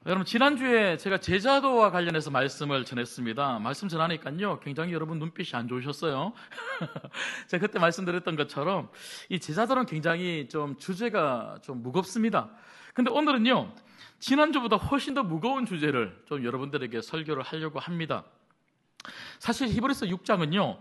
여러분, 지난주에 제가 제자도와 관련해서 말씀을 전했습니다. 말씀 전하니까요, 굉장히 여러분 눈빛이 안 좋으셨어요. 제가 그때 말씀드렸던 것처럼 이 제자도는 굉장히 좀 주제가 좀 무겁습니다. 근데 오늘은요, 지난주보다 훨씬 더 무거운 주제를 좀 여러분들에게 설교를 하려고 합니다. 사실 히브리서 6장은요,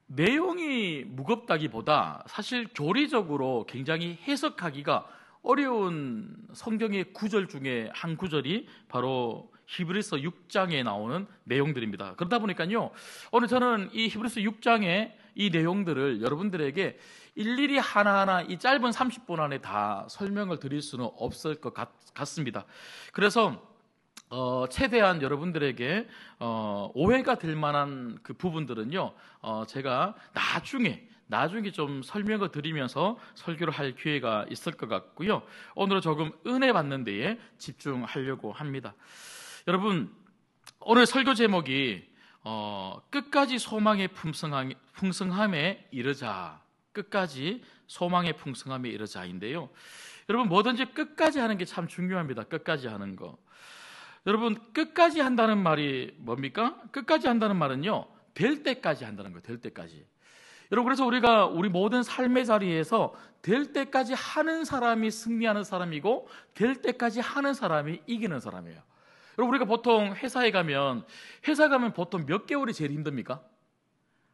내용이 무겁다기보다 사실 교리적으로 굉장히 해석하기가 어려운 성경의 구절 중에 한 구절이 바로 히브리서 6장에 나오는 내용들입니다. 그러다 보니까요, 오늘 저는 이 히브리서 6장의 이 내용들을 여러분들에게 일일이 하나하나 이 짧은 30분 안에 다 설명을 드릴 수는 없을 것 같습니다. 그래서 최대한 여러분들에게 오해가 될 만한 그 부분들은요, 제가 나중에 좀 설명을 드리면서 설교를 할 기회가 있을 것 같고요. 오늘은 조금 은혜 받는 데에 집중하려고 합니다. 여러분, 오늘 설교 제목이 끝까지 소망의 풍성함에 이르자. 끝까지 소망의 풍성함에 이르자인데요. 여러분, 뭐든지 끝까지 하는 게 참 중요합니다. 끝까지 하는 거. 여러분, 끝까지 한다는 말이 뭡니까? 끝까지 한다는 말은요, 될 때까지 한다는 거예요. 될 때까지. 여러분, 그래서 우리가 우리 모든 삶의 자리에서 될 때까지 하는 사람이 승리하는 사람이고, 될 때까지 하는 사람이 이기는 사람이에요. 여러분, 우리가 보통 회사 가면 보통 몇 개월이 제일 힘듭니까?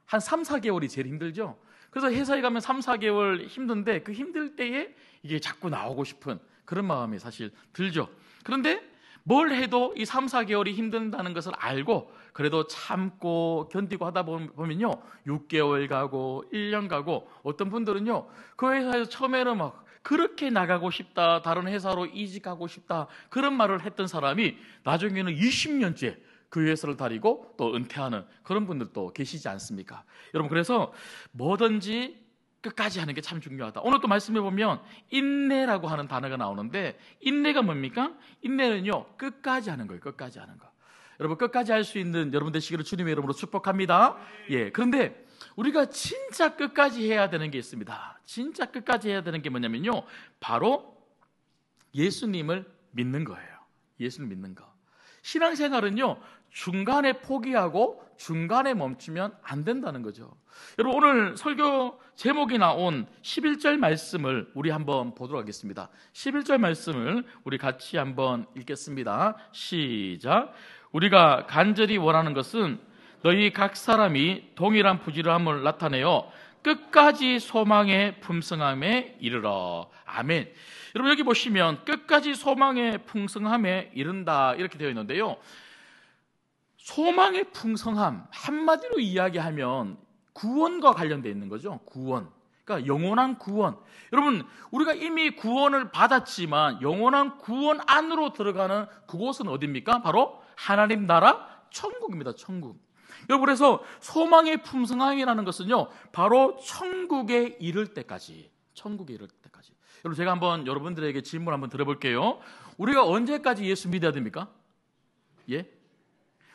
한 3, 4개월이 제일 힘들죠? 그래서 회사에 가면 3, 4개월 힘든데, 그 힘들 때에 이게 자꾸 나오고 싶은 그런 마음이 사실 들죠. 그런데 뭘 해도 이 3, 4개월이 힘든다는 것을 알고 그래도 참고 견디고 하다 보면요, 6개월 가고 1년 가고, 어떤 분들은요, 그 회사에서 처음에는 막 그렇게 나가고 싶다, 다른 회사로 이직하고 싶다, 그런 말을 했던 사람이 나중에는 20년째 그 회사를 다니고 또 은퇴하는 그런 분들도 계시지 않습니까? 여러분, 그래서 뭐든지 끝까지 하는 게 참 중요하다. 오늘 또 말씀해 보면 인내라고 하는 단어가 나오는데, 인내가 뭡니까? 인내는요, 끝까지 하는 거예요. 끝까지 하는 거. 여러분, 끝까지 할 수 있는 여러분 되시기를 주님의 이름으로 축복합니다. 예. 그런데 우리가 진짜 끝까지 해야 되는 게 있습니다. 진짜 끝까지 해야 되는 게 뭐냐면요, 바로 예수님을 믿는 거예요. 예수를 믿는 거. 신앙생활은요, 중간에 포기하고 중간에 멈추면 안 된다는 거죠. 여러분, 오늘 설교 제목이 나온 11절 말씀을 우리 한번 보도록 하겠습니다. 11절 말씀을 우리 같이 한번 읽겠습니다. 시작. 우리가 간절히 원하는 것은 너희 각 사람이 동일한 부지런함을 나타내어 끝까지 소망의 풍성함에 이르러. 아멘. 여러분, 여기 보시면 끝까지 소망의 풍성함에 이른다 이렇게 되어 있는데요, 소망의 풍성함, 한마디로 이야기하면 구원과 관련되어 있는 거죠. 구원. 그러니까 영원한 구원. 여러분, 우리가 이미 구원을 받았지만 영원한 구원 안으로 들어가는 그곳은 어디입니까? 바로 하나님 나라 천국입니다. 천국. 여러분, 그래서 소망의 풍성함이라는 것은요, 바로 천국에 이를 때까지. 천국에 이를 때까지. 여러분, 제가 한번 여러분들에게 질문 한번 드려볼게요. 우리가 언제까지 예수 믿어야 됩니까? 예?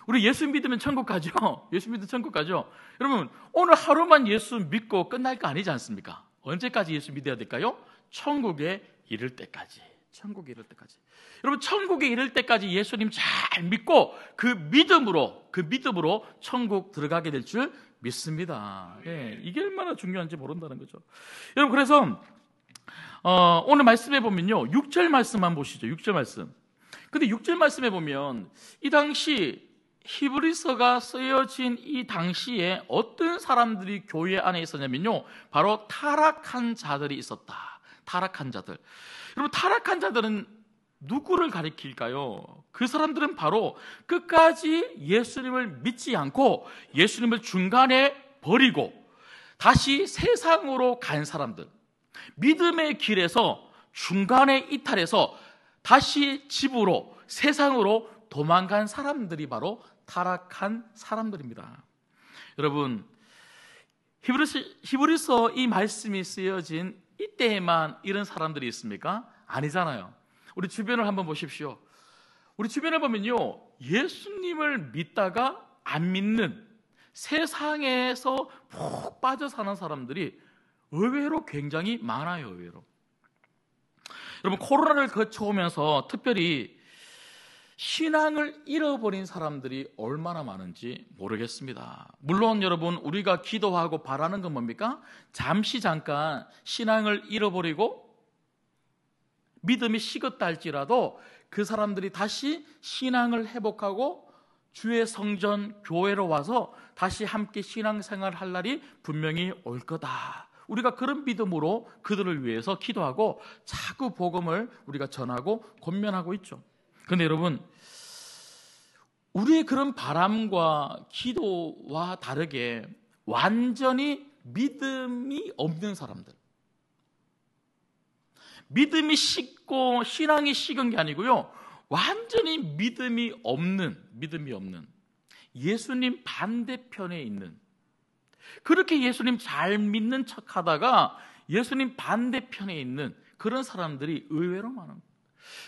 우리 예수 믿으면 천국 가죠? 예수 믿으면 천국 가죠? 여러분, 오늘 하루만 예수 믿고 끝날 거 아니지 않습니까? 언제까지 예수 믿어야 될까요? 천국에 이를 때까지. 천국에 이를 때까지. 여러분, 천국에 이를 때까지 예수님 잘 믿고 그 믿음으로 천국 들어가게 될 줄 믿습니다. 예, 이게 얼마나 중요한지 모른다는 거죠. 여러분, 그래서 오늘 말씀해 보면요, 6절 말씀만 보시죠. 6절 말씀. 근데 6절 말씀해 보면 이 당시 히브리서가 쓰여진 이 당시에 어떤 사람들이 교회 안에 있었냐면요, 바로 타락한 자들이 있었다. 타락한 자들. 여러분, 타락한 자들은 누구를 가리킬까요? 그 사람들은 바로 끝까지 예수님을 믿지 않고 예수님을 중간에 버리고 다시 세상으로 간 사람들, 믿음의 길에서 중간에 이탈해서 다시 집으로, 세상으로 도망간 사람들이 바로 타락한 사람들입니다. 여러분, 히브리서 이 말씀이 쓰여진 이때에만 이런 사람들이 있습니까? 아니잖아요. 우리 주변을 한번 보십시오. 우리 주변을 보면요, 예수님을 믿다가 안 믿는, 세상에서 푹 빠져 사는 사람들이 의외로 굉장히 많아요. 의외로. 여러분, 코로나를 거쳐오면서 특별히 신앙을 잃어버린 사람들이 얼마나 많은지 모르겠습니다. 물론 여러분, 우리가 기도하고 바라는 건 뭡니까? 잠시 잠깐 신앙을 잃어버리고 믿음이 식었다 할지라도 그 사람들이 다시 신앙을 회복하고 주의 성전 교회로 와서 다시 함께 신앙생활을 할 날이 분명히 올 거다. 우리가 그런 믿음으로 그들을 위해서 기도하고 자꾸 복음을 우리가 전하고 권면하고 있죠. 그런데 여러분, 우리의 그런 바람과 기도와 다르게 완전히 믿음이 없는 사람들, 믿음이 식고 신앙이 식은 게 아니고요, 완전히 믿음이 없는 예수님 반대편에 있는, 그렇게 예수님 잘 믿는 척하다가 예수님 반대편에 있는 그런 사람들이 의외로 많은.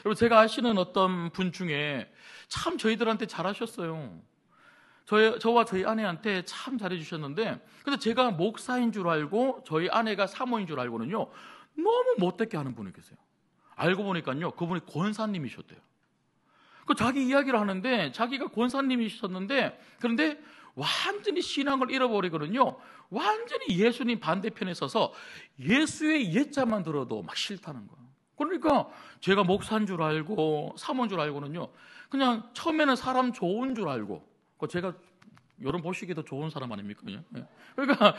여러분, 제가 아시는 어떤 분 중에 참 저희들한테 잘하셨어요. 저와 저희 아내한테 참 잘해주셨는데, 근데 제가 목사인 줄 알고 저희 아내가 사모인 줄 알고는요, 너무 못되게 하는 분이 계세요. 알고 보니까요, 그분이 권사님이셨대요. 그 자기 이야기를 하는데, 자기가 권사님이셨는데, 그런데 완전히 신앙을 잃어버리거든요. 완전히 예수님 반대편에 서서 예수의 옛자만 들어도 막 싫다는 거예요. 그러니까 제가 목사인 줄 알고 사모인 줄 알고는요, 그냥 처음에는 사람 좋은 줄 알고, 제가 여러분 보시기에도 좋은 사람 아닙니까? 그러니까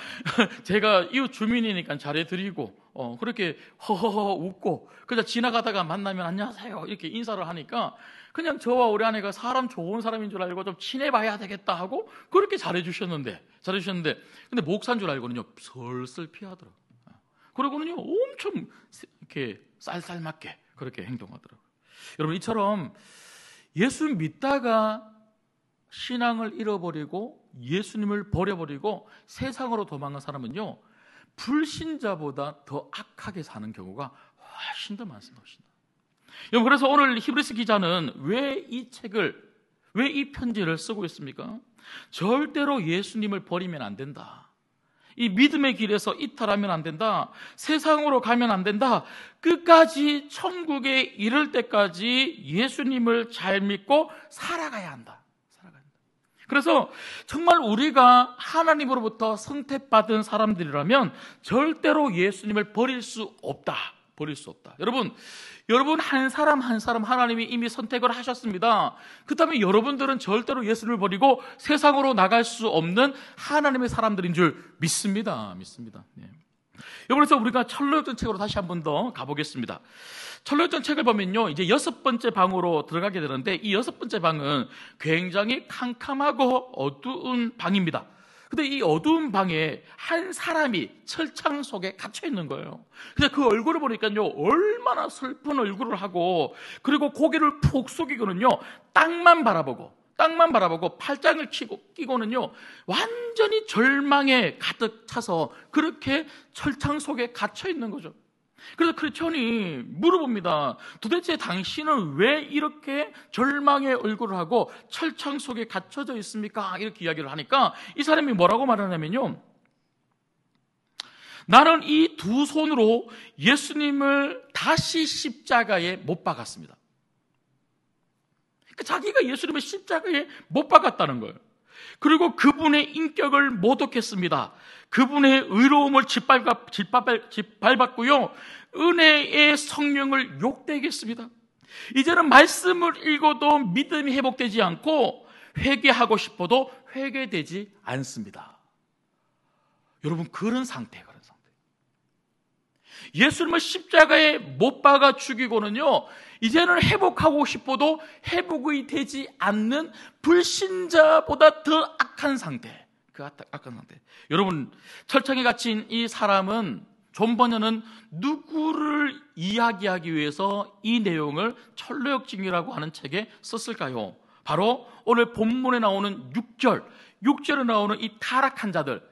제가 이웃 주민이니까 잘해드리고, 그렇게 허허허 웃고, 그냥 지나가다가 만나면 안녕하세요 이렇게 인사를 하니까 그냥 저와 우리 아내가 사람 좋은 사람인 줄 알고 좀 친해봐야 되겠다 하고 그렇게 잘해주셨는데, 근데 목사인 줄 알고는요, 슬슬 피하더라고요. 그러고는요, 엄청 이렇게 쌀쌀맞게 그렇게 행동하더라고요. 여러분, 이처럼 예수 믿다가 신앙을 잃어버리고 예수님을 버려버리고 세상으로 도망간 사람은요, 불신자보다 더 악하게 사는 경우가 훨씬 더 많습니다. 여러분, 그래서 오늘 히브리서 기자는 왜 이 편지를 쓰고 있습니까? 절대로 예수님을 버리면 안 된다. 이 믿음의 길에서 이탈하면 안 된다. 세상으로 가면 안 된다. 끝까지 천국에 이를 때까지 예수님을 잘 믿고 살아가야 한다. 그래서 정말 우리가 하나님으로부터 선택받은 사람들이라면 절대로 예수님을 버릴 수 없다. 여러분 한 사람 한 사람 하나님이 이미 선택을 하셨습니다. 그렇다면 여러분들은 절대로 예수님을 버리고 세상으로 나갈 수 없는 하나님의 사람들인 줄 믿습니다. 네. 그래서 우리가 철로역전 책으로 다시 한 번 더 가보겠습니다. 철로역전 책을 보면요, 이제 6번째 방으로 들어가게 되는데, 이 6번째 방은 굉장히 캄캄하고 어두운 방입니다. 근데 이 어두운 방에 한 사람이 철창 속에 갇혀 있는 거예요. 근데 그 얼굴을 보니까요, 얼마나 슬픈 얼굴을 하고, 그리고 고개를 푹 숙이고는요, 땅만 바라보고 팔짱을 끼고는요, 완전히 절망에 가득 차서 그렇게 철창 속에 갇혀 있는 거죠. 그래서 크리스천이 물어봅니다. 도대체 당신은 왜 이렇게 절망의 얼굴을 하고 철창 속에 갇혀져 있습니까? 이렇게 이야기를 하니까 이 사람이 뭐라고 말하냐면요, 나는 이 두 손으로 예수님을 다시 십자가에 못 박았습니다. 자기가 예수님을 십자가에 못 박았다는 거예요. 그리고 그분의 인격을 모독했습니다. 그분의 의로움을 짓밟았고요, 은혜의 성령을 욕되겠습니다. 이제는 말씀을 읽어도 믿음이 회복되지 않고 회개하고 싶어도 회개되지 않습니다. 여러분, 그런 상태. 예수님을 십자가에 못 박아 죽이고는요, 이제는 회복하고 싶어도 회복이 되지 않는 불신자보다 더 악한 상태. 여러분, 철창에 갇힌 이 사람은 존 버녀는 누구를 이야기하기 위해서 이 내용을 철로역증이라고 하는 책에 썼을까요? 바로 오늘 본문에 나오는 6절에 나오는 이 타락한 자들,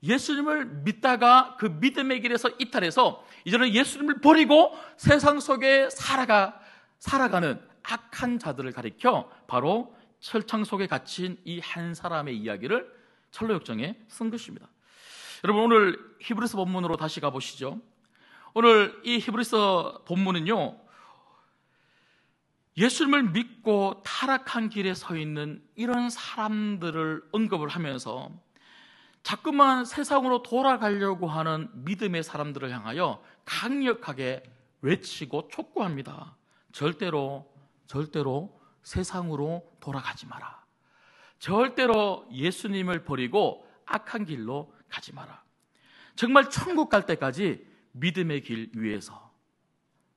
예수님을 믿다가 그 믿음의 길에서 이탈해서 이제는 예수님을 버리고 세상 속에 살아가는 악한 자들을 가리켜 바로 철창 속에 갇힌 이 한 사람의 이야기를 철로역정에 쓴 것입니다. 여러분, 오늘 히브리서 본문으로 다시 가보시죠. 오늘 이 히브리서 본문은요, 예수님을 믿고 타락한 길에 서 있는 이런 사람들을 언급을 하면서 자꾸만 세상으로 돌아가려고 하는 믿음의 사람들을 향하여 강력하게 외치고 촉구합니다. 절대로 세상으로 돌아가지 마라. 절대로 예수님을 버리고 악한 길로 가지 마라. 정말 천국 갈 때까지 믿음의 길 위에서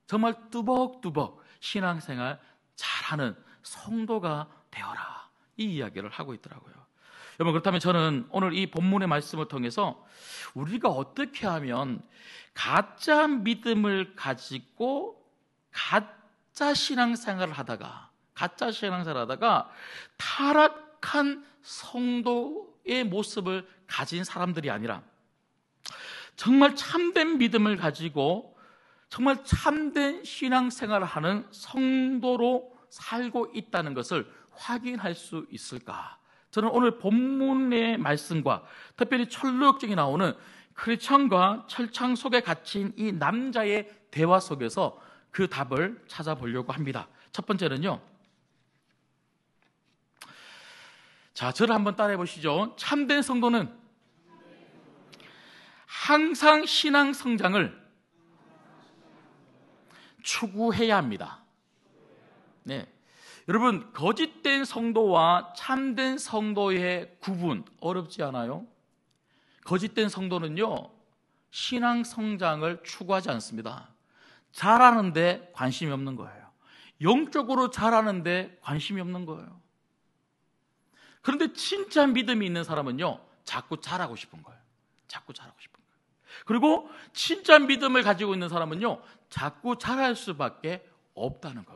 정말 뚜벅뚜벅 신앙생활 잘하는 성도가 되어라. 이 이야기를 하고 있더라고요. 여러분, 그렇다면 저는 오늘 이 본문의 말씀을 통해서 우리가 어떻게 하면 가짜 믿음을 가지고 가짜 신앙생활을 하다가 타락한 성도의 모습을 가진 사람들이 아니라 정말 참된 믿음을 가지고 정말 참된 신앙생활을 하는 성도로 살고 있다는 것을 확인할 수 있을까? 저는 오늘 본문의 말씀과 특별히 철로역정에 나오는 크리스천과 철창 속에 갇힌 이 남자의 대화 속에서 그 답을 찾아보려고 합니다. 첫 번째는요, 자, 저를 한번 따라해 보시죠. 참된 성도는 항상 신앙 성장을 추구해야 합니다. 네. 여러분, 거짓된 성도와 참된 성도의 구분 어렵지 않아요? 거짓된 성도는요, 신앙 성장을 추구하지 않습니다. 잘하는데 관심이 없는 거예요. 영적으로 잘하는데 관심이 없는 거예요. 그런데 진짜 믿음이 있는 사람은요, 자꾸 잘하고 싶은 거예요. 그리고 진짜 믿음을 가지고 있는 사람은요, 자꾸 잘할 수밖에 없다는 거.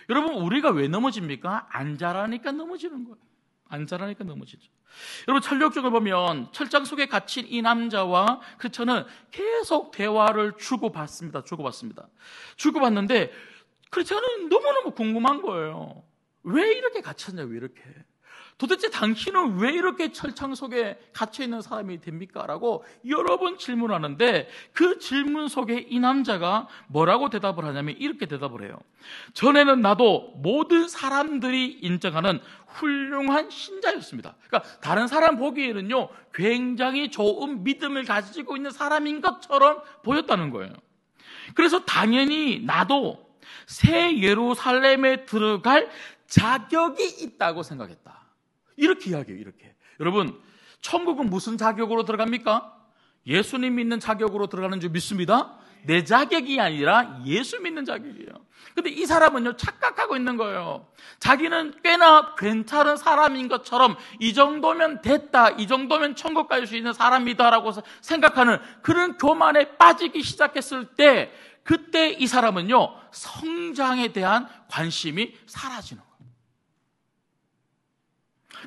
여러분, 우리가 왜 넘어집니까? 안 잘하니까 넘어지는 거예요. 안 잘하니까 넘어지죠. 여러분, 철력적을 보면 철장 속에 갇힌 이 남자와 크리스천은 계속 대화를 주고받습니다. 주고받는데 크리스천은 너무너무 궁금한 거예요. 왜 이렇게 갇혔냐, 왜 이렇게? 도대체 당신은 왜 이렇게 철창 속에 갇혀있는 사람이 됩니까? 라고 여러 번 질문하는데 그 질문 속에 이 남자가 뭐라고 대답을 하냐면 이렇게 대답을 해요. 전에는 나도 모든 사람들이 인정하는 훌륭한 신자였습니다. 그러니까 다른 사람 보기에는요, 굉장히 좋은 믿음을 가지고 있는 사람인 것처럼 보였다는 거예요. 그래서 당연히 나도 새 예루살렘에 들어갈 자격이 있다고 생각했다. 이렇게 이야기해요. 이렇게. 여러분, 천국은 무슨 자격으로 들어갑니까? 예수님 믿는 자격으로 들어가는 줄 믿습니다. 내 자격이 아니라 예수 믿는 자격이에요. 근데 이 사람은요, 착각하고 있는 거예요. 자기는 꽤나 괜찮은 사람인 것처럼 이 정도면 됐다, 이 정도면 천국 갈 수 있는 사람이다라고 생각하는 그런 교만에 빠지기 시작했을 때, 그때 이 사람은요, 성장에 대한 관심이 사라지는 거예요.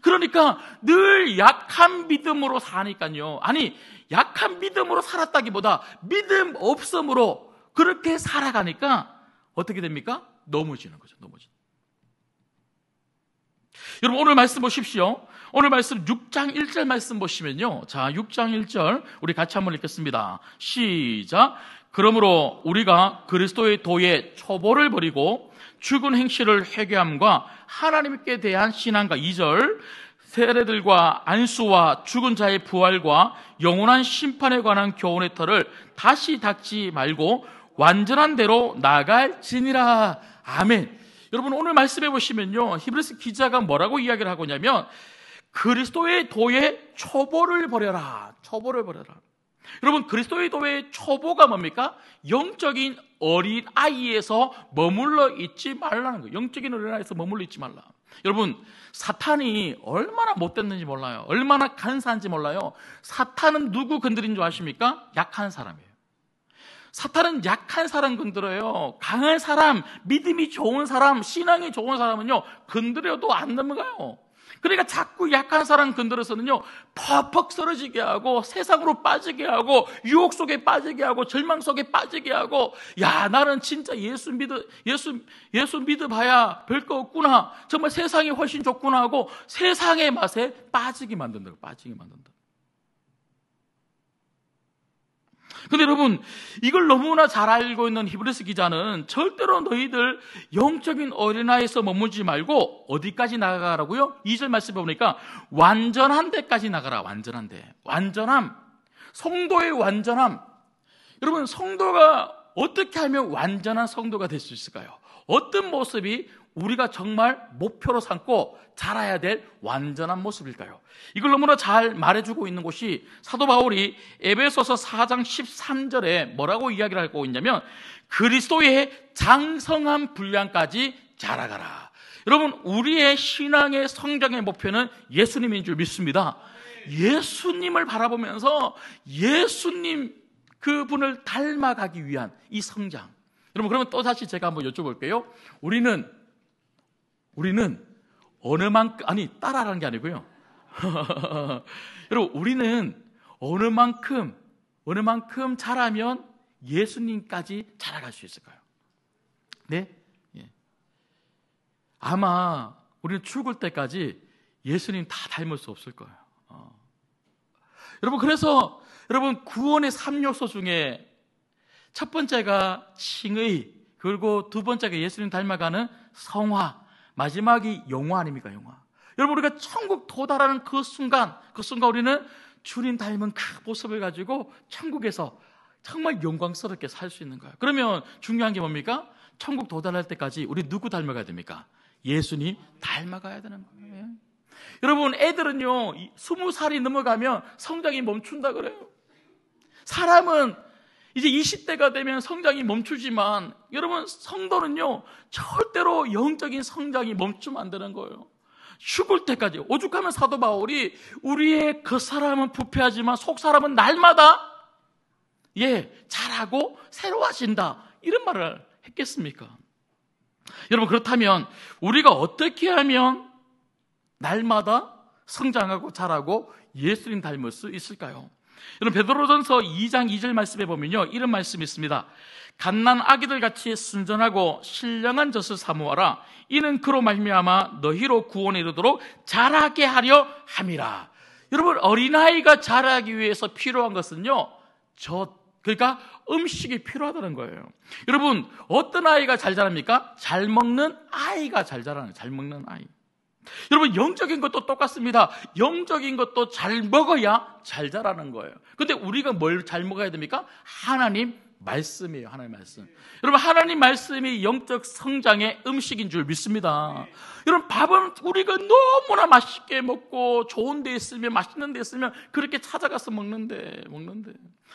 그러니까 늘 약한 믿음으로 사니까요. 아니, 약한 믿음으로 살았다기보다 믿음 없음으로 그렇게 살아가니까 어떻게 됩니까? 넘어지는 거죠. 여러분, 오늘 말씀 보십시오. 오늘 말씀 6장 1절 말씀 보시면요. 자, 6장 1절 우리 같이 한번 읽겠습니다. 시작. 그러므로 우리가 그리스도의 도에 초보를 버리고 죽은 행실을 회개함과 하나님께 대한 신앙과 2절 세례들과 안수와 죽은 자의 부활과 영원한 심판에 관한 교훈의 터를 다시 닦지 말고 완전한 대로 나갈지니라. 아멘. 여러분, 오늘 말씀해 보시면요, 히브리서 기자가 뭐라고 이야기를 하고 있냐면 그리스도의 도에 초보를 버려라. 여러분, 그리스도의 도의 초보가 뭡니까? 영적인 어린 아이에서 머물러 있지 말라는 거예요. 영적인 어린 아이에서 머물러 있지 말라. 여러분, 사탄이 얼마나 못됐는지 몰라요. 얼마나 간사한지 몰라요. 사탄은 누구 건드린 줄 아십니까? 약한 사람이에요. 사탄은 약한 사람 건드려요. 강한 사람, 믿음이 좋은 사람, 신앙이 좋은 사람은요, 건드려도 안 넘어가요. 그러니까 자꾸 약한 사람 건드려서는요, 퍽퍽 쓰러지게 하고 세상으로 빠지게 하고 유혹 속에 빠지게 하고 절망 속에 빠지게 하고, 야, 나는 진짜 예수 믿어봐야 별거 없구나, 정말 세상이 훨씬 좋구나 하고 세상의 맛에 빠지게 만든다. 근데 여러분, 이걸 너무나 잘 알고 있는 히브리서 기자는 절대로 너희들 영적인 어린아이에서 머물지 말고 어디까지 나가라고요? 2절 말씀에 보니까 완전한 데까지 나가라. 완전한 데. 완전함. 성도의 완전함. 여러분, 성도가 어떻게 하면 완전한 성도가 될 수 있을까요? 어떤 모습이 우리가 정말 목표로 삼고 자라야 될 완전한 모습일까요? 이걸 너무나 잘 말해주고 있는 곳이 사도 바울이 에베소서 4장 13절에 뭐라고 이야기를 하고 있냐면 그리스도의 장성한 분량까지 자라가라. 여러분, 우리의 신앙의 성장의 목표는 예수님인 줄 믿습니다. 예수님을 바라보면서 예수님 그분을 닮아가기 위한 이 성장. 여러분, 그러면 또 다시 제가 한번 여쭤볼게요. 우리는 어느 만큼, 따라하는 게 아니고요. 여러분, 우리는 어느 만큼 자라면 예수님까지 자라갈 수 있을까요? 네? 예. 아마 우리는 죽을 때까지 예수님 다 닮을 수 없을 거예요. 여러분, 그래서 여러분, 구원의 3요소 중에 첫 번째가 칭의, 그리고 두 번째가 예수님 닮아가는 성화, 마지막이 영화 아닙니까? 영화. 여러분, 우리가 천국 도달하는 그 순간 우리는 주님 닮은 그 모습을 가지고 천국에서 정말 영광스럽게 살 수 있는 거예요. 그러면 중요한 게 뭡니까? 천국 도달할 때까지 우리 누구 닮아가야 됩니까? 예수님 닮아가야 되는 거예요. 여러분, 애들은요 20살이 넘어가면 성장이 멈춘다 그래요. 사람은 이제 20대가 되면 성장이 멈추지만 여러분, 성도는요 절대로 영적인 성장이 멈추면 안 되는 거예요. 죽을 때까지. 오죽하면 사도 바울이 우리의 겉사람은 부패하지만 속사람은 날마다 자라고 새로워진다, 이런 말을 했겠습니까? 여러분, 그렇다면 우리가 어떻게 하면 날마다 성장하고 자라고 예수님 닮을 수 있을까요? 여러분, 베드로전서 2장 2절 말씀에 보면요 이런 말씀이 있습니다. 갓난 아기들 같이 순전하고 신령한 젖을 사모하라. 이는 그로 말미암아 너희로 구원에 이르도록 자라게 하려 함이라. 여러분, 어린아이가 자라기 위해서 필요한 것은요 그러니까 음식이 필요하다는 거예요. 여러분, 어떤 아이가 잘 자랍니까? 잘 먹는 아이가 잘 자라는, 잘 먹는 아이. 여러분, 영적인 것도 똑같습니다. 영적인 것도 잘 먹어야 잘 자라는 거예요. 근데 우리가 뭘 잘 먹어야 됩니까? 하나님 말씀이에요. 하나님 말씀. 여러분, 하나님 말씀이 영적 성장의 음식인 줄 믿습니다. 여러분, 밥은 우리가 너무나 맛있게 먹고 좋은 데 있으면, 맛있는 데 있으면 그렇게 찾아가서 먹는데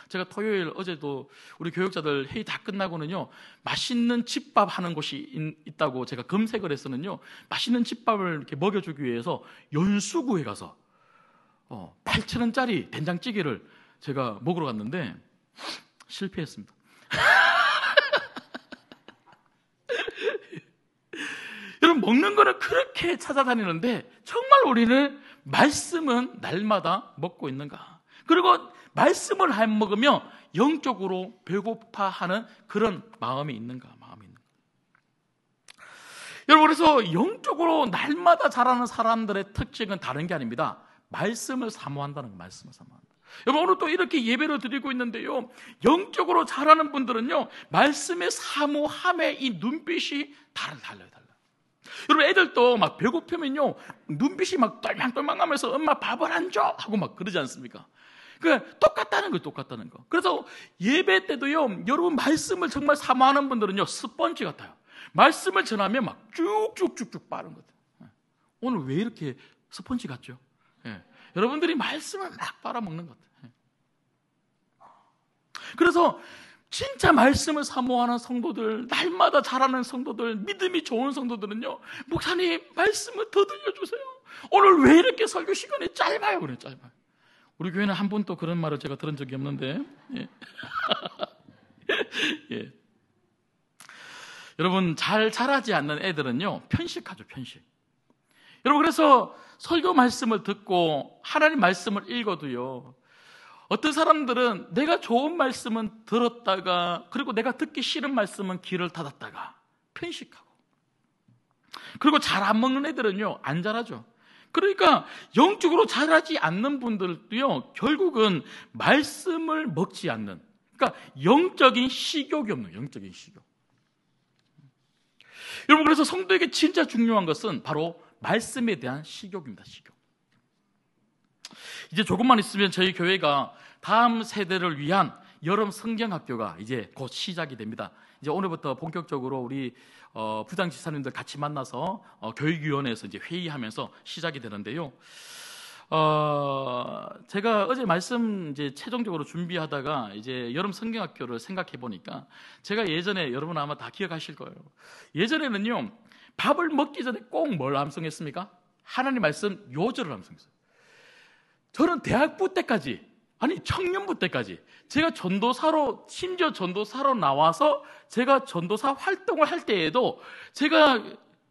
제가 토요일 어제도 우리 교육자들 회의 다 끝나고는요 맛있는 집밥 하는 곳이 있다고 제가 검색을 했었는요, 맛있는 집밥을 이렇게 먹여주기 위해서 연수구에 가서 8,000원짜리 된장찌개를 제가 먹으러 갔는데 실패했습니다. 여러분, 먹는 거는 그렇게 찾아다니는데 정말 우리는 말씀은 날마다 먹고 있는가? 그리고 말씀을 안 먹으면 영적으로 배고파하는 그런 마음이 있는가? 여러분, 그래서 영적으로 날마다 자라는 사람들의 특징은 다른 게 아닙니다. 말씀을 사모한다는 거, 말씀을 사모한다. 여러분, 오늘 또 이렇게 예배를 드리고 있는데요, 영적으로 자라는 분들은요 말씀의 사모함의 이 눈빛이 달라요. 여러분, 애들도 막 배고프면요 눈빛이 막 떨망떨망하면서 엄마 밥을 안 줘 하고 막 그러지 않습니까? 똑같다는 거. 그래서 예배 때도요, 여러분 말씀을 정말 사모하는 분들은요 스펀지 같아요. 말씀을 전하면 막 쭉쭉쭉쭉 빠른 것 같아요. 오늘 왜 이렇게 스펀지 같죠? 여러분들이 말씀을 막 빨아먹는 것 같아요. 그래서 진짜 말씀을 사모하는 성도들, 날마다 자라는 성도들, 믿음이 좋은 성도들은요, 목사님 말씀을 더 들려주세요. 오늘 왜 이렇게 설교 시간이 짧아요? 그래, 짧아요. 우리 교회는 한 번도 그런 말을 제가 들은 적이 없는데 여러분, 잘 자라지 않는 애들은요 편식하죠, 편식. 여러분, 그래서 설교 말씀을 듣고 하나님 말씀을 읽어도요, 어떤 사람들은 내가 좋은 말씀은 들었다가, 그리고 내가 듣기 싫은 말씀은 귀를 닫았다가 편식하고, 그리고 잘 안 먹는 애들은요 안 자라죠. 그러니까 영적으로 자라지 않는 분들도요 결국은 말씀을 먹지 않는, 그러니까 영적인 식욕이 없는 거예요. 영적인 식욕. 여러분, 그래서 성도에게 진짜 중요한 것은 바로 말씀에 대한 식욕입니다. 식욕. 이제 조금만 있으면 저희 교회가 다음 세대를 위한 여름 성경학교가 이제 곧 시작이 됩니다. 이제 오늘부터 본격적으로 우리 부장지사님들 같이 만나서 교육위원회에서 이제 회의하면서 시작이 되는데요. 제가 어제 말씀 이제 최종적으로 준비하다가 이제 여름 성경학교를 생각해 보니까 제가 예전에, 여러분 아마 다 기억하실 거예요. 예전에는요, 밥을 먹기 전에 꼭 뭘 암송했습니까? 하나님 말씀 요절을 암송했어요. 저는 대학부 때까지, 아니 청년부 때까지 제가 전도사로, 심지어 전도사로 나와서 제가 전도사 활동을 할 때에도 제가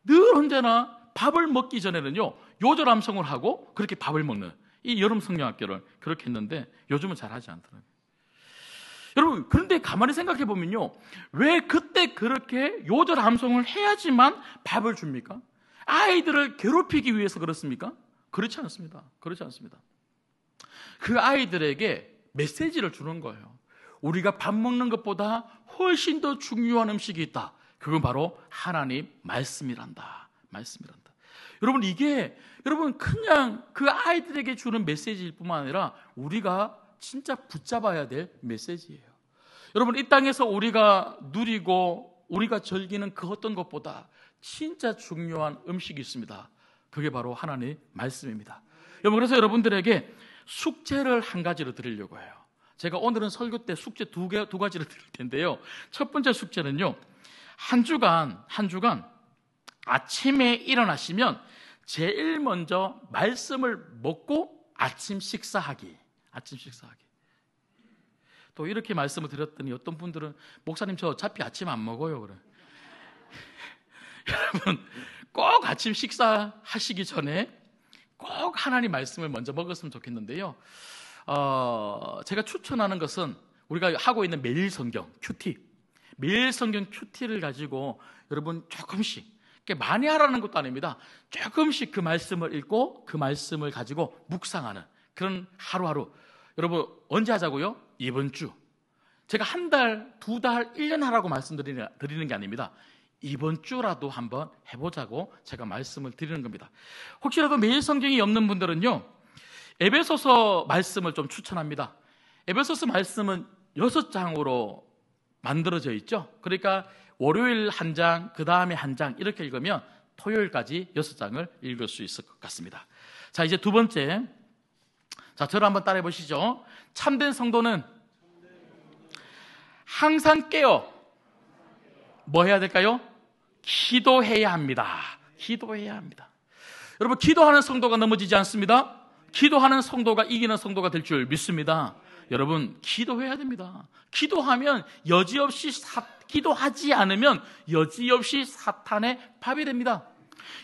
늘 언제나 밥을 먹기 전에는요 요절 암송을 하고 그렇게 밥을 먹는 이 여름 성경학교를 그렇게 했는데 요즘은 잘하지 않더라고요. 여러분, 그런데 가만히 생각해 보면요, 왜 그때 그렇게 요절 암송을 해야지만 밥을 줍니까? 아이들을 괴롭히기 위해서 그렇습니까? 그렇지 않습니다. 그렇지 않습니다. 그 아이들에게 메시지를 주는 거예요. 우리가 밥 먹는 것보다 훨씬 더 중요한 음식이 있다. 그건 바로 하나님 말씀이란다. 말씀이란다. 여러분, 이게 여러분 그냥 그 아이들에게 주는 메시지일 뿐만 아니라 우리가 진짜 붙잡아야 될 메시지예요. 여러분, 이 땅에서 우리가 누리고 우리가 즐기는 그 어떤 것보다 진짜 중요한 음식이 있습니다. 그게 바로 하나님 말씀입니다. 여러분, 그래서 여러분들에게 숙제를 한 가지를 드리려고 해요. 제가 오늘은 설교 때 숙제 두 가지를 드릴 텐데요. 첫 번째 숙제는요, 한 주간 아침에 일어나시면 제일 먼저 말씀을 먹고 아침 식사하기. 또 이렇게 말씀을 드렸더니 어떤 분들은 목사님 저 어차피 아침 안 먹어요. 그래. 여러분, 꼭 아침 식사하시기 전에 꼭 하나님 말씀을 먼저 먹었으면 좋겠는데요. 제가 추천하는 것은 우리가 하고 있는 매일 성경 큐티, 매일 성경 큐티를 가지고 여러분 조금씩, 많이 하라는 것도 아닙니다. 조금씩 그 말씀을 읽고 그 말씀을 가지고 묵상하는 그런 하루하루. 여러분, 언제 하자고요? 이번 주. 제가 한 달, 두 달, 1년 하라고 말씀드리는 게 아닙니다. 이번 주라도 한번 해보자고 제가 말씀을 드리는 겁니다. 혹시라도 매일 성경이 없는 분들은요, 에베소서 말씀을 좀 추천합니다. 에베소서 말씀은 6장으로 만들어져 있죠. 그러니까 월요일 한 장, 그 다음에 한 장 이렇게 읽으면 토요일까지 6장을 읽을 수 있을 것 같습니다. 자, 이제 두 번째. 자, 저를 한번 따라해 보시죠. 참된 성도는 항상 깨어 뭐 해야 될까요? 기도해야 합니다. 기도해야 합니다. 여러분, 기도하는 성도가 넘어지지 않습니다. 기도하는 성도가 이기는 성도가 될 줄 믿습니다. 여러분, 기도해야 됩니다. 기도하면 여지없이 기도하지 않으면 여지없이 사탄의 밥이 됩니다.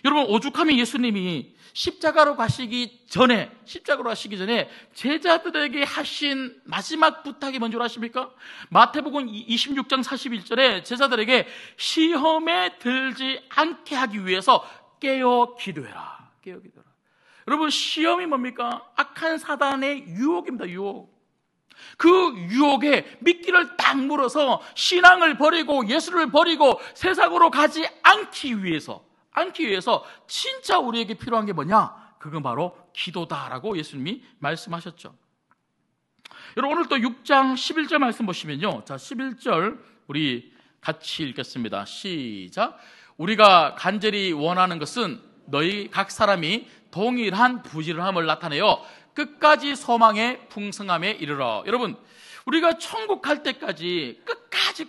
여러분, 오죽하면 예수님이 십자가로 가시기 전에 제자들에게 하신 마지막 부탁이 뭔지 아십니까? 마태복음 26장 41절에 제자들에게 시험에 들지 않게 하기 위해서 깨어 기도해라. 깨어 기도해라. 여러분, 시험이 뭡니까? 악한 사단의 유혹입니다. 유혹. 그 유혹에 미끼를 딱 물어서 신앙을 버리고 예수를 버리고 세상으로 가지 않기 위해서 진짜 우리에게 필요한 게 뭐냐? 그건 바로 기도다라고 예수님이 말씀하셨죠. 여러분, 오늘 또 6장 11절 말씀 보시면요, 자, 11절 우리 같이 읽겠습니다. 시작. 우리가 간절히 원하는 것은 너희 각 사람이 동일한 부지런함을 나타내어 끝까지 소망의 풍성함에 이르러. 여러분, 우리가 천국 갈 때까지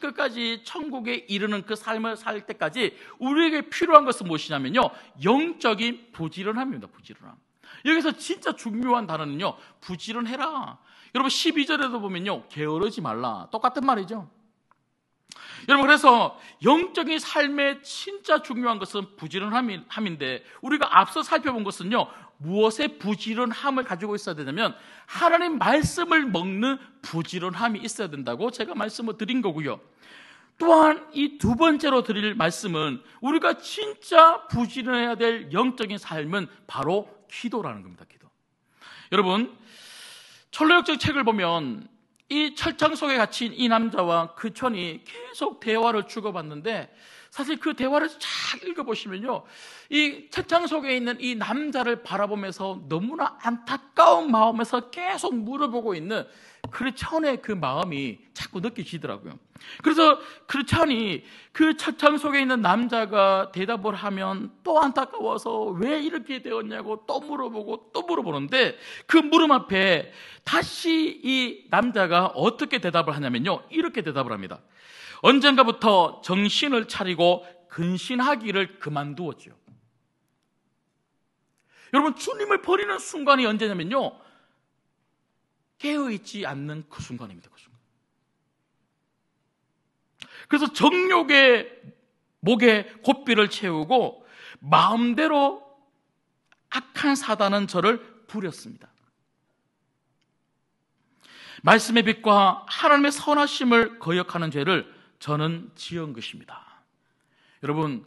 끝까지 천국에 이르는 그 삶을 살 때까지 우리에게 필요한 것은 무엇이냐면요, 영적인 부지런함입니다. 부지런함. 여기서 진짜 중요한 단어는요, 부지런해라. 여러분, 12절에도 보면요, 게으르지 말라. 똑같은 말이죠. 여러분, 그래서 영적인 삶에 진짜 중요한 것은 부지런함인데, 우리가 앞서 살펴본 것은요, 무엇의 부지런함을 가지고 있어야 되냐면 하나님 말씀을 먹는 부지런함이 있어야 된다고 제가 말씀을 드린 거고요. 또한 이 두 번째로 드릴 말씀은 우리가 진짜 부지런해야 될 영적인 삶은 바로 기도라는 겁니다. 기도. 여러분, 철로역정 책을 보면 이 철창 속에 갇힌 이 남자와 그 천이 계속 대화를 주고받는데, 사실 그 대화를 잘 읽어보시면요, 이 철창 속에 있는 이 남자를 바라보면서 너무나 안타까운 마음에서 계속 물어보고 있는 그 천의 그 마음이 자꾸 느껴지더라고요. 그래서 그 천이 그 철창 속에 있는 남자가 대답을 하면 또 안타까워서 왜 이렇게 되었냐고 또 물어보고 또 물어보는데, 그 물음 앞에 다시 이 남자가 어떻게 대답을 하냐면요, 이렇게 대답을 합니다. 언젠가부터 정신을 차리고 근신하기를 그만두었죠. 여러분, 주님을 버리는 순간이 언제냐면요, 깨어있지 않는 그 순간입니다. 그 순간. 그래서 정욕의 목에 고삐를 채우고 마음대로 악한 사단은 저를 부렸습니다. 말씀의 빛과 하나님의 선하심을 거역하는 죄를 저는 지은 것입니다. 여러분,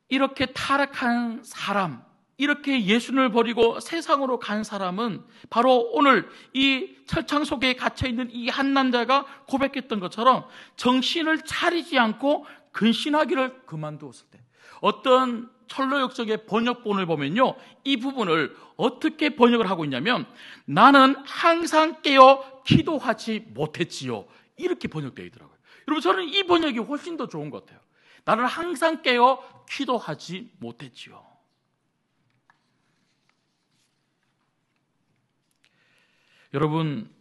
이렇게 타락한 사람, 이렇게 예수님을 버리고 세상으로 간 사람은 바로 오늘 이 철창 속에 갇혀있는 이 한 남자가 고백했던 것처럼 정신을 차리지 않고 근신하기를 그만두었을 때, 어떤 철로역정의 번역본을 보면요, 이 부분을 어떻게 번역을 하고 있냐면, 나는 항상 깨어 기도하지 못했지요, 이렇게 번역되어 있더라고요. 여러분, 저는 이 번역이 훨씬 더 좋은 것 같아요. 나는 항상 깨어 기도하지 못했지요. 여러분,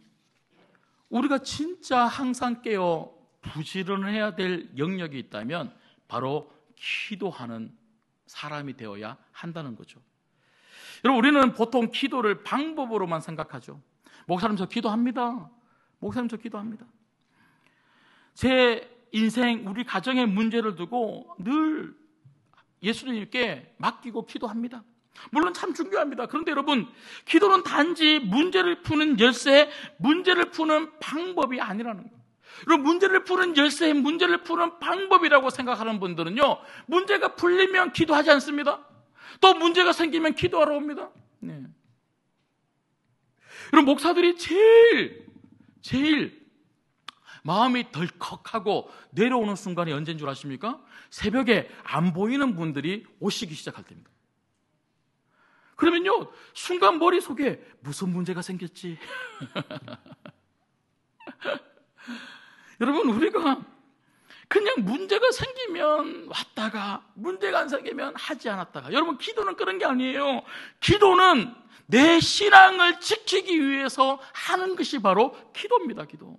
우리가 진짜 항상 깨어 부지런을 해야 될 영역이 있다면 바로 기도하는 사람이 되어야 한다는 거죠. 여러분, 우리는 보통 기도를 방법으로만 생각하죠. 목사님, 저 기도합니다. 목사님, 저 기도합니다. 제 인생, 우리 가정의 문제를 두고 늘 예수님께 맡기고 기도합니다. 물론 참 중요합니다. 그런데 여러분, 기도는 단지 문제를 푸는 열쇠, 문제를 푸는 방법이 아니라는 거예요. 여러분, 문제를 푸는 열쇠, 문제를 푸는 방법이라고 생각하는 분들은요, 문제가 풀리면 기도하지 않습니다. 또 문제가 생기면 기도하러 옵니다. 네. 여러분, 목사들이 제일 마음이 덜컥하고 내려오는 순간이 언제인 줄 아십니까? 새벽에 안 보이는 분들이 오시기 시작할 때입니다. 그러면요, 순간 머릿속에 무슨 문제가 생겼지? 여러분, 우리가 그냥 문제가 생기면 왔다가 문제가 안 생기면 하지 않았다가, 여러분, 기도는 그런 게 아니에요. 기도는 내 신앙을 지키기 위해서 하는 것이 바로 기도입니다. 기도.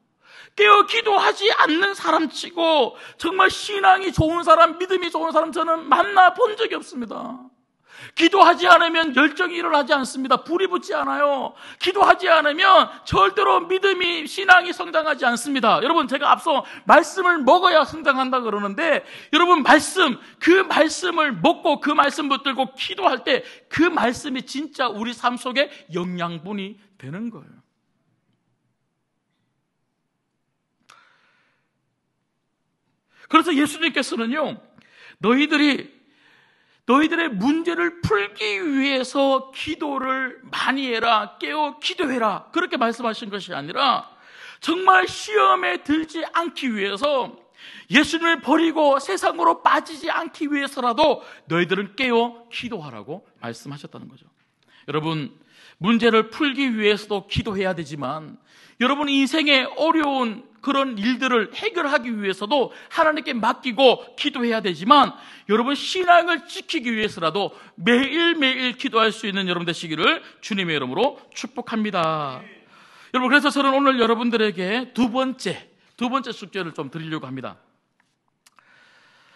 깨어 기도하지 않는 사람치고 정말 신앙이 좋은 사람, 믿음이 좋은 사람 저는 만나본 적이 없습니다. 기도하지 않으면 열정이 일어나지 않습니다. 불이 붙지 않아요. 기도하지 않으면 절대로 믿음이, 신앙이 성장하지 않습니다. 여러분, 제가 앞서 말씀을 먹어야 성장한다 그러는데, 여러분, 그 말씀을 먹고 그 말씀 붙들고 기도할 때 그 말씀이 진짜 우리 삶 속에 영양분이 되는 거예요. 그래서 예수님께서는요, 너희들의 문제를 풀기 위해서 기도를 많이 해라, 깨어 기도해라, 그렇게 말씀하신 것이 아니라 정말 시험에 들지 않기 위해서, 예수님을 버리고 세상으로 빠지지 않기 위해서라도 너희들은 깨어 기도하라고 말씀하셨다는 거죠. 여러분, 문제를 풀기 위해서도 기도해야 되지만, 여러분 인생의 어려운 그런 일들을 해결하기 위해서도 하나님께 맡기고 기도해야 되지만, 여러분 신앙을 지키기 위해서라도 매일매일 기도할 수 있는 여러분 되시기를 주님의 이름으로 축복합니다. 여러분, 그래서 저는 오늘 여러분들에게 두 번째 숙제를 좀 드리려고 합니다.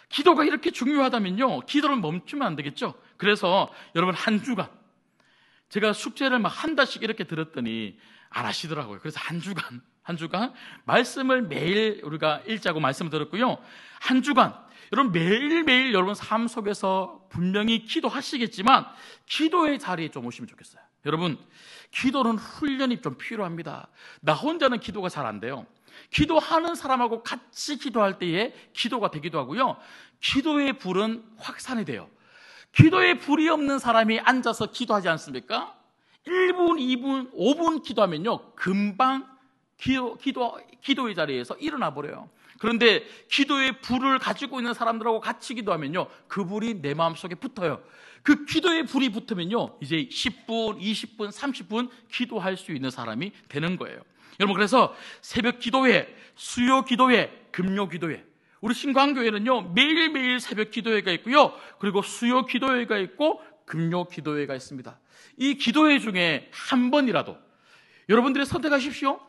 기도가 이렇게 중요하다면요, 기도를 멈추면 안 되겠죠. 그래서 여러분, 한 주간 제가 숙제를 막 한 달씩 이렇게 들었더니 안 하시더라고요. 그래서 한 주간 말씀을 매일 우리가 읽자고 말씀을 들었고요. 한 주간 여러분 매일매일 여러분 삶 속에서 분명히 기도하시겠지만 기도의 자리에 좀 오시면 좋겠어요. 여러분, 기도는 훈련이 좀 필요합니다. 나 혼자는 기도가 잘 안 돼요. 기도하는 사람하고 같이 기도할 때에 기도가 되기도 하고요, 기도의 불은 확산이 돼요. 기도에 불이 없는 사람이 앉아서 기도하지 않습니까? 1분, 2분, 5분 기도하면요, 금방 기도의 자리에서 일어나 버려요. 그런데 기도의 불을 가지고 있는 사람들하고 같이 기도하면요, 그 불이 내 마음속에 붙어요. 그 기도의 불이 붙으면요, 이제 10분, 20분, 30분 기도할 수 있는 사람이 되는 거예요. 여러분, 그래서 새벽 기도회, 수요 기도회, 금요 기도회, 우리 신광교회는요 매일매일 새벽 기도회가 있고요, 그리고 수요 기도회가 있고 금요 기도회가 있습니다. 이 기도회 중에 한 번이라도 여러분들이 선택하십시오.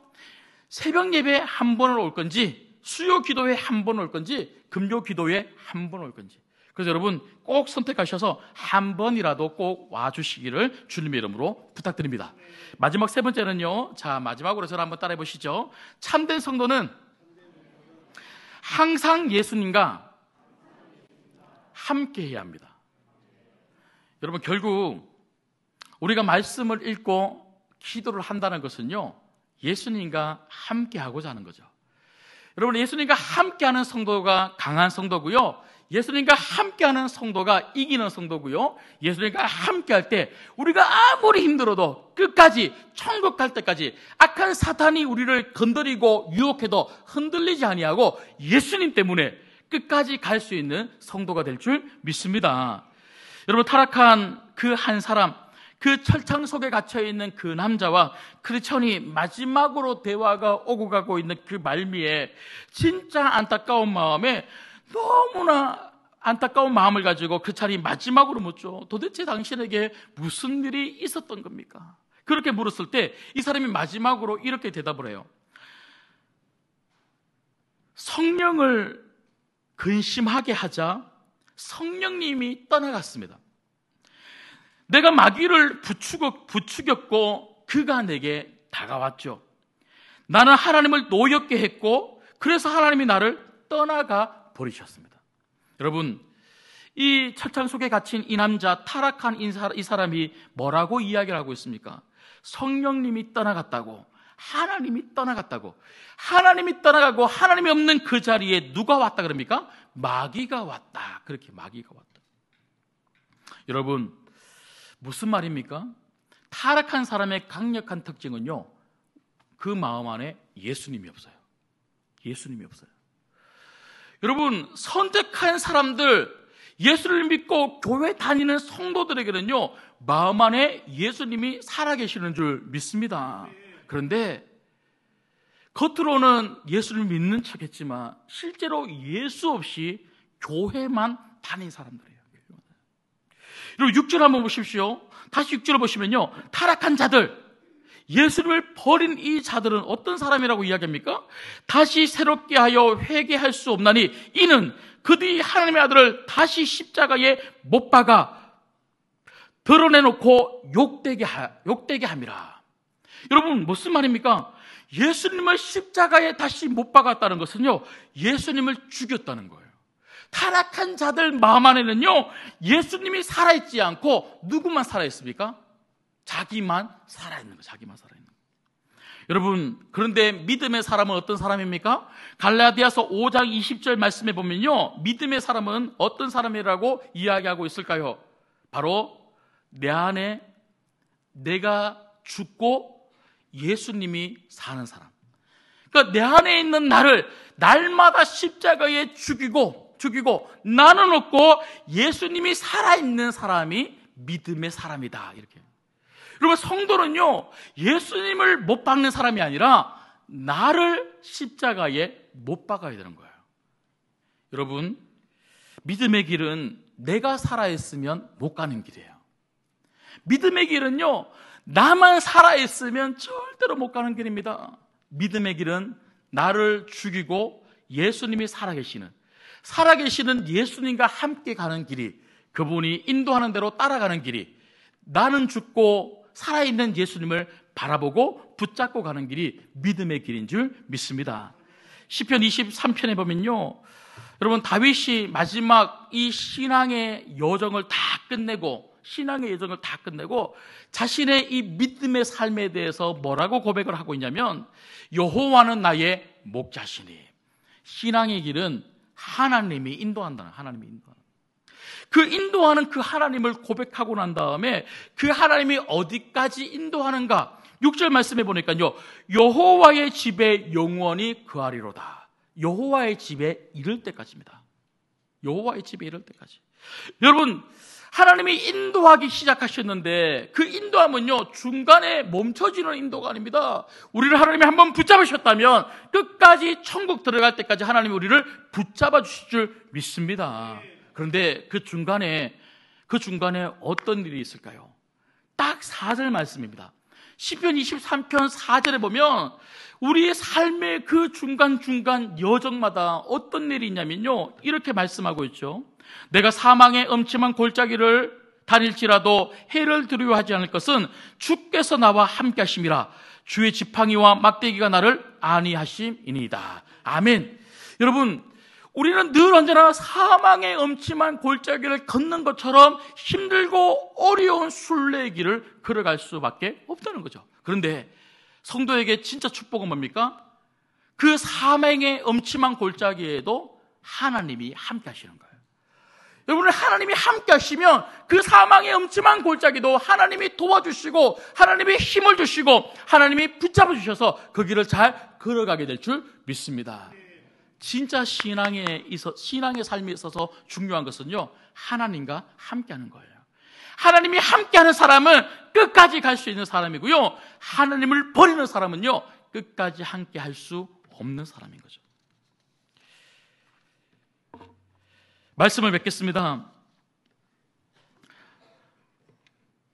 새벽 예배 한 번을 올 건지, 수요 기도회 한 번 올 건지, 금요 기도회 한 번 올 건지. 그래서 여러분 꼭 선택하셔서 한 번이라도 꼭 와주시기를 주님의 이름으로 부탁드립니다. 마지막 세 번째는요, 자, 마지막으로 저를 한번 따라해 보시죠. 참된 성도는 항상 예수님과 함께 해야 합니다. 여러분, 결국 우리가 말씀을 읽고 기도를 한다는 것은요, 예수님과 함께 하고자 하는 거죠. 여러분, 예수님과 함께하는 성도가 강한 성도고요, 예수님과 함께하는 성도가 이기는 성도고요, 예수님과 함께할 때 우리가 아무리 힘들어도 끝까지, 천국 갈 때까지 악한 사탄이 우리를 건드리고 유혹해도 흔들리지 아니하고 예수님 때문에 끝까지 갈 수 있는 성도가 될 줄 믿습니다. 여러분, 타락한 그 한 사람, 그 철창 속에 갇혀있는 그 남자와 크리스천이 마지막으로 대화가 오고 가고 있는 그 말미에 진짜 안타까운 마음에, 너무나 안타까운 마음을 가지고 크리스천이 마지막으로 묻죠. 도대체 당신에게 무슨 일이 있었던 겁니까? 그렇게 물었을 때 이 사람이 마지막으로 이렇게 대답을 해요. 성령을 근심하게 하자 성령님이 떠나갔습니다. 내가 마귀를 부추겼고 그가 내게 다가왔죠. 나는 하나님을 노엽게 했고 그래서 하나님이 나를 떠나가 버리셨습니다. 여러분, 이 철창 속에 갇힌 이 남자, 타락한 이 사람이 뭐라고 이야기를 하고 있습니까? 성령님이 떠나갔다고, 하나님이 떠나갔다고. 하나님이 떠나가고 하나님이 없는 그 자리에 누가 왔다 그럽니까? 마귀가 왔다. 그렇게 마귀가 왔다. 여러분, 무슨 말입니까? 타락한 사람의 강력한 특징은요, 그 마음 안에 예수님이 없어요. 예수님이 없어요. 여러분, 선택한 사람들, 예수를 믿고 교회 다니는 성도들에게는요, 마음 안에 예수님이 살아계시는 줄 믿습니다. 그런데 겉으로는 예수를 믿는 척했지만 실제로 예수 없이 교회만 다닌 사람들이에요. 여러분, 6절 한번 보십시오. 다시 6절을 보시면요, 타락한 자들, 예수를 버린 이 자들은 어떤 사람이라고 이야기합니까? 다시 새롭게 하여 회개할 수 없나니 이는 그들이 하나님의 아들을 다시 십자가에 못 박아 드러내놓고 욕되게 함이라. 여러분, 무슨 말입니까? 예수님을 십자가에 다시 못 박았다는 것은요, 예수님을 죽였다는 거예요. 타락한 자들 마음 안에는요, 예수님이 살아있지 않고 누구만 살아있습니까? 자기만 살아있는 거예요. 자기만 살아있는 거예요. 여러분, 그런데 믿음의 사람은 어떤 사람입니까? 갈라디아서 5장 20절 말씀에 보면요, 믿음의 사람은 어떤 사람이라고 이야기하고 있을까요? 바로 내 안에 내가 죽고 예수님이 사는 사람. 그러니까 내 안에 있는 나를 날마다 십자가에 죽이고 나는 없고 예수님이 살아있는 사람이 믿음의 사람이다. 이렇게. 여러분, 성도는요, 예수님을 못 박는 사람이 아니라 나를 십자가에 못 박아야 되는 거예요. 여러분, 믿음의 길은 내가 살아있으면 못 가는 길이에요. 믿음의 길은요, 나만 살아있으면 절대로 못 가는 길입니다. 믿음의 길은 나를 죽이고 예수님이 살아계시는 예수님과 함께 가는 길이, 그분이 인도하는 대로 따라가는 길이, 나는 죽고 살아있는 예수님을 바라보고 붙잡고 가는 길이 믿음의 길인 줄 믿습니다. 시편 23편에 보면요, 여러분, 다윗이 마지막 이 신앙의 여정을 다 끝내고 자신의 이 믿음의 삶에 대해서 뭐라고 고백을 하고 있냐면, 여호와는 나의 목자시니. 신앙의 길은 하나님이 인도한다는, 하나님이 인도하는. 그 인도하는 그 하나님을 고백하고 난 다음에 그 하나님이 어디까지 인도하는가, 6절 말씀해 보니까요, 여호와의 집에 영원히 거하리로다. 여호와의 집에 이를 때까지입니다. 여호와의 집에 이를 때까지. 여러분, 하나님이 인도하기 시작하셨는데 그 인도함은요, 중간에 멈춰지는 인도가 아닙니다. 우리를 하나님이 한번 붙잡으셨다면 끝까지 천국 들어갈 때까지 하나님이 우리를 붙잡아 주실 줄 믿습니다. 그런데 그 중간에 어떤 일이 있을까요? 딱 4절 말씀입니다. 시편 23편 4절에 보면 우리의 삶의 그 중간중간 여정마다 어떤 일이 있냐면요, 이렇게 말씀하고 있죠. 내가 사망의 음침한 골짜기를 다닐지라도 해를 두려워하지 않을 것은 주께서 나와 함께 하심이라. 주의 지팡이와 막대기가 나를 안위하심이니이다. 아멘. 여러분, 우리는 늘 언제나 사망의 음침한 골짜기를 걷는 것처럼 힘들고 어려운 순례의 길을 걸어갈 수밖에 없다는 거죠. 그런데 성도에게 진짜 축복은 뭡니까? 그 사망의 음침한 골짜기에도 하나님이 함께 하시는 거예요. 여러분, 하나님이 함께 하시면 그 사망의 음침한 골짜기도 하나님이 도와주시고 하나님이 힘을 주시고 하나님이 붙잡아 주셔서 그 길을 잘 걸어가게 될 줄 믿습니다. 진짜 신앙의 삶에 있어서 중요한 것은요, 하나님과 함께하는 거예요. 하나님이 함께하는 사람은 끝까지 갈 수 있는 사람이고요, 하나님을 버리는 사람은요, 끝까지 함께할 수 없는 사람인 거죠. 말씀을 뵙겠습니다.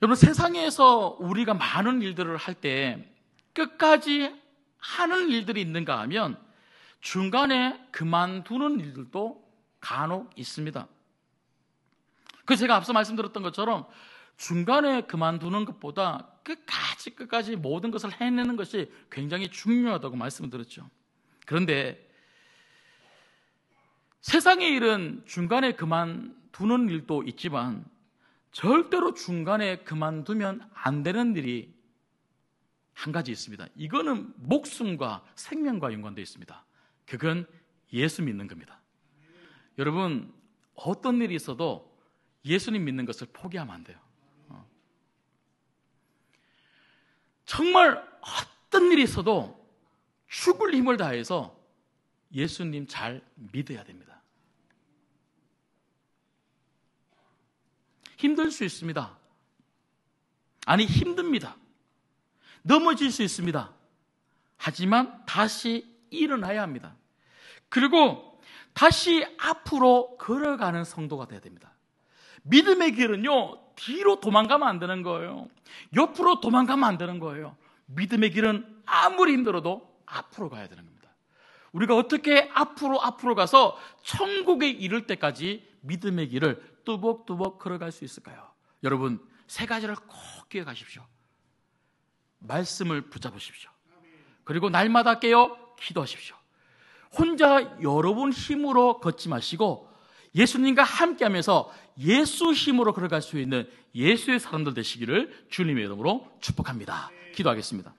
여러분, 세상에서 우리가 많은 일들을 할 때 끝까지 하는 일들이 있는가 하면 중간에 그만두는 일들도 간혹 있습니다. 그래서 제가 앞서 말씀드렸던 것처럼 중간에 그만두는 것보다 끝까지 모든 것을 해내는 것이 굉장히 중요하다고 말씀을 드렸죠. 그런데 세상의 일은 중간에 그만두는 일도 있지만 절대로 중간에 그만두면 안 되는 일이 한 가지 있습니다. 이거는 목숨과 생명과 연관되어 있습니다. 그건 예수 믿는 겁니다. 여러분, 어떤 일이 있어도 예수님 믿는 것을 포기하면 안 돼요. 정말 어떤 일이 있어도 죽을 힘을 다해서 예수님 잘 믿어야 됩니다. 힘들 수 있습니다. 아니, 힘듭니다. 넘어질 수 있습니다. 하지만 다시 일어나야 합니다. 그리고 다시 앞으로 걸어가는 성도가 돼야 됩니다. 믿음의 길은요, 뒤로 도망가면 안 되는 거예요. 옆으로 도망가면 안 되는 거예요. 믿음의 길은 아무리 힘들어도 앞으로 가야 되는 겁니다. 우리가 어떻게 앞으로 가서 천국에 이를 때까지 믿음의 길을 뚜벅뚜벅 걸어갈 수 있을까요? 여러분, 세 가지를 꼭 기억하십시오. 말씀을 붙잡으십시오. 그리고 날마다 깨어 기도하십시오. 혼자 여러분 힘으로 걷지 마시고 예수님과 함께하면서 예수 힘으로 걸어갈 수 있는 예수의 사람들 되시기를 주님의 이름으로 축복합니다. 기도하겠습니다.